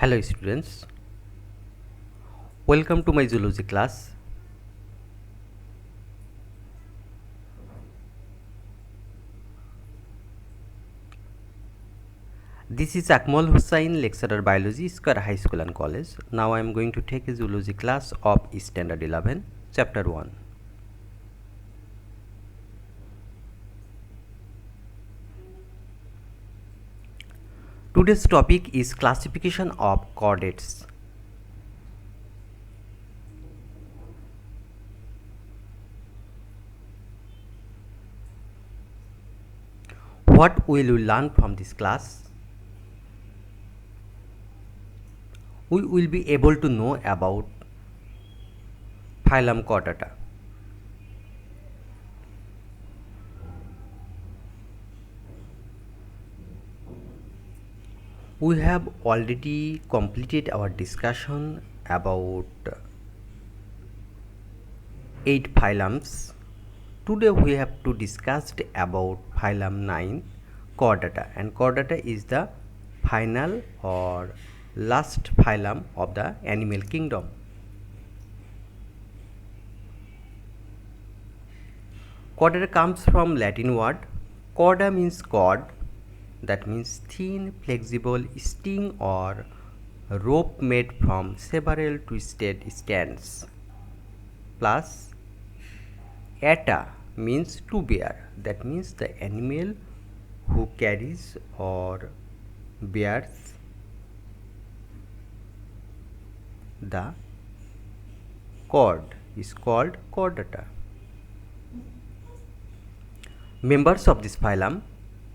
Hello students, welcome to my zoology class. This is Akmal Hussain, lecturer biology, Square High School and College. Now I am going to take a zoology class of standard 11, chapter 1. Today's topic is classification of chordates. What will we learn from this class? We will be able to know about phylum Chordata. We have already completed our discussion about 8 phylums. Today we have to discuss about phylum 9 Chordata, and Chordata is the final or last phylum of the animal kingdom. Chordata comes from Latin word chorda, means cord, that means thin flexible string or rope made from several twisted strands, plus eta means to bear, that means the animal who carries or bears the cord is called chordata. Members of this phylum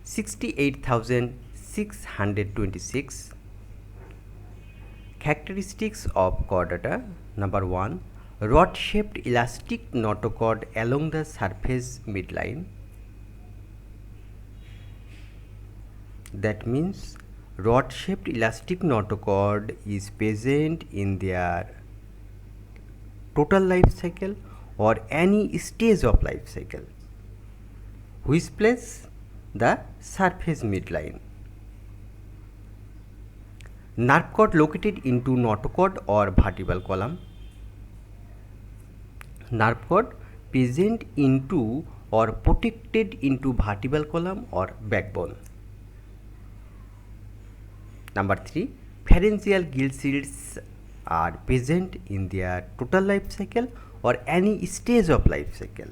68,626. Characteristics of chordata: number 1, rod-shaped elastic notochord along the surface midline. That means rod-shaped elastic notochord is present in their total life cycle or any stage of life cycle, which place the surface midline. Nerve cord located into notochord or vertebral column. Nerve cord present into or protected into vertebral column or backbone. Number 3, pharyngeal gill shields are present in their total life cycle or any stage of life cycle.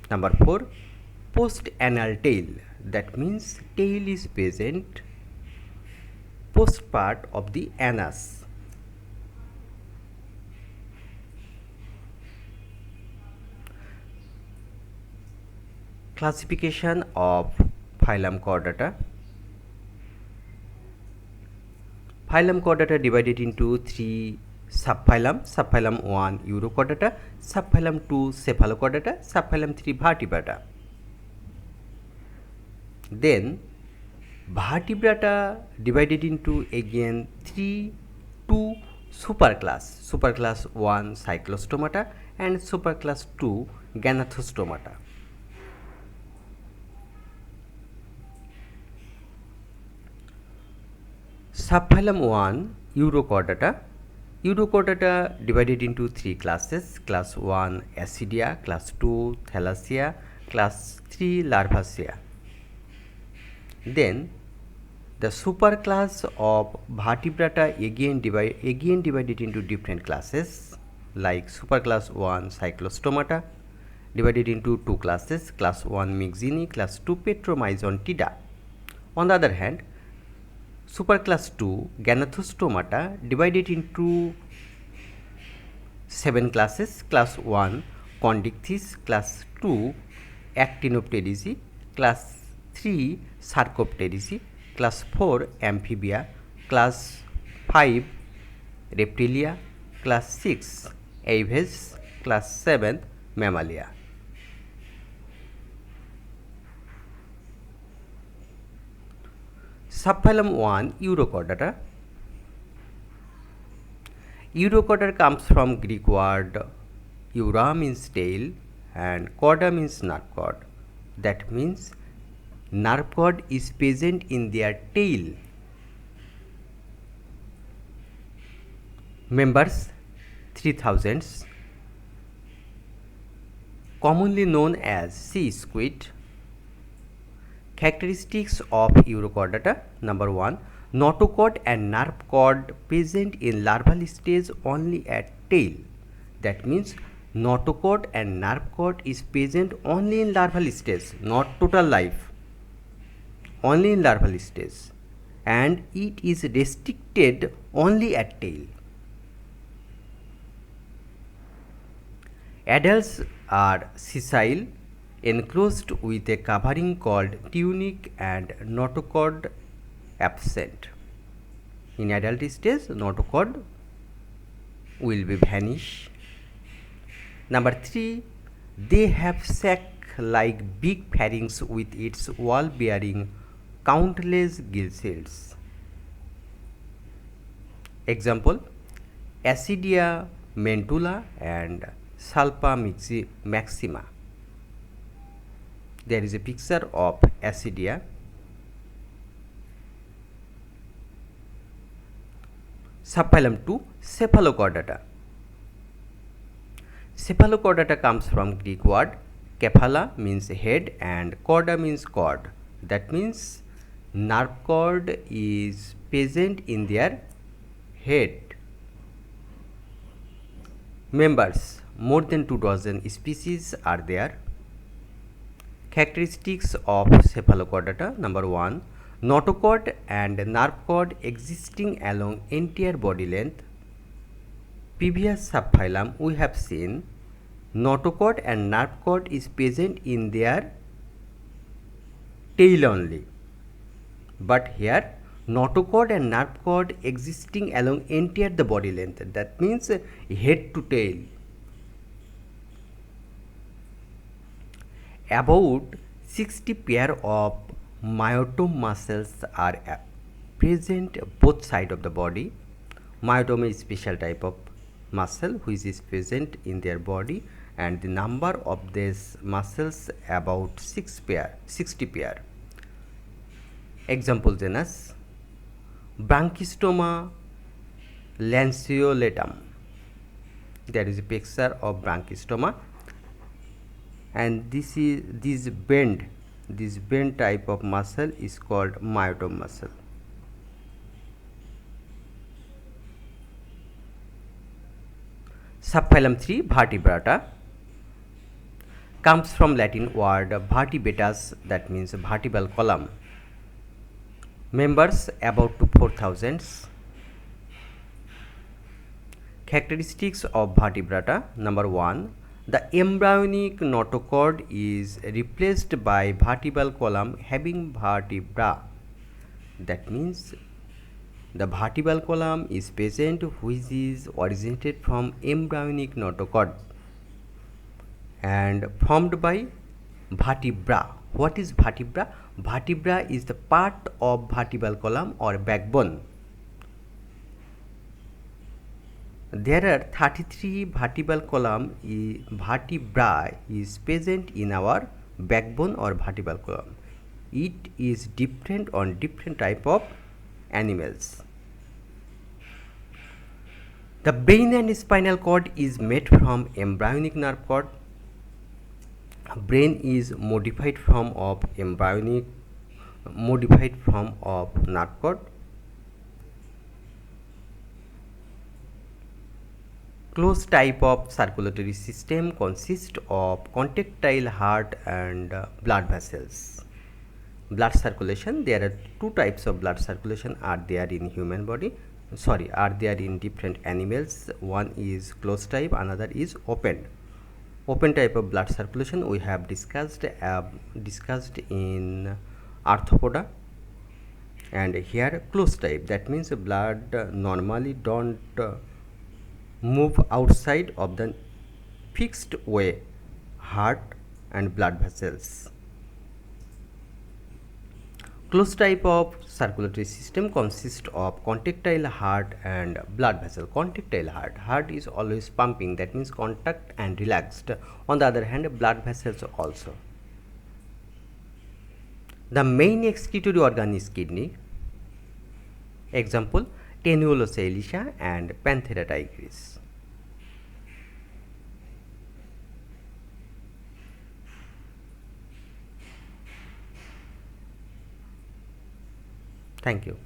Number 4, post-anal tail, that means tail is present post part of the anus. Classification of phylum Chordata. Phylum Chordata divided into 3 subphylum. Subphylum 1 Urochordata, subphylum 2 Cephalochordata, subphylum 3 Vertebrata. Then Vertebrata divided into again 2 superclass. Superclass 1 Cyclostomata and superclass 2 Ganathostomata. Subphylum 1 Urochordata. Urochordata divided into 3 classes. Class 1 Acidia, class 2 Thalassia, class 3 Larvaceae. Then the superclass of Vertebrata again divided into different classes, like superclass 1 Cyclostomata divided into 2 classes, class 1 Myxini, class 2 Petromyzontida. On the other hand, superclass 2 Ganathostomata divided into 7 classes, class 1 Condycthis, class 2 Actinopteridae, class 3 Sarcopteridae, class 4 Amphibia, class 5 Reptilia, class 6 Aves, class 7 Mammalia. Subphylum 1 Urochordata. Urochordata comes from Greek word ura means tail and chorda means nerve cord. That means nerve cord is present in their tail Members 3000s, commonly known as sea squid. Characteristics of Urochordata. Number 1. Notochord and nerve cord present in larval stage only at tail. That means notochord and nerve cord is present only in larval stage, not total life, only in larval stage, and it is restricted only at tail. Adults are sessile, enclosed with a covering called tunic, and notochord absent. In adult stage, notochord will be vanish. Number 3, they have sac-like big pharynx with its wall bearing countless gill cells. Example: Acidia mentula and Salpa maxima. There is a picture of Acidia. Subphylum 2, Cephalochordata. Cephalochordata comes from Greek word cephala means head and chorda means cord. That means nerve cord is present in their head. Members, more than 2 dozen species are there. Characteristics of Cephalochordata. Number 1. Notochord and nerve cord existing along entire body length. Previous subphylum we have seen notochord and nerve cord is present in their tail only, but here notochord and nerve cord existing along entire the body length. That means head to tail. About 60 pair of myotome muscles are present both sides of the body. Myotome is special type of muscle which is present in their body, and the number of these muscles about 60 pair. Example genus: Branchistoma lanceolatum. There is a picture of branchistoma, and this bend type of muscle is called myotome muscle. Subphylum 3, Vertebrata, comes from Latin word vertebratus, that means vertebral column. Members about to 4000. Characteristics of Vertebrata. Number 1. The embryonic notochord is replaced by vertebral column having vertebra. That means the vertebral column is present which is originated from embryonic notochord and formed by vertebra. What is vertebra? Vertebra is the part of vertebral column or backbone. There are 33 vertebral column vertebra is present in our backbone or vertebral column. It is different on different type of animals. The brain and spinal cord is made from embryonic nerve cord. Brain is modified form of nerve cord. Closed type of circulatory system consists of contractile heart and blood vessels. Blood circulation, there are two types of blood circulation are there in human body, are there in different animals. One is closed type, another is open type of blood circulation we have discussed in arthropoda. And here closed type, that means blood normally don't move outside of the fixed way heart and blood vessels. Closed type of circulatory system consists of contractile heart and blood vessel. Contractile heart is always pumping, that means contact and relaxed. On the other hand, blood vessels also. The main excretory organ is kidney. Example: Tenuosa elisa, and Panthera tigris. Thank you.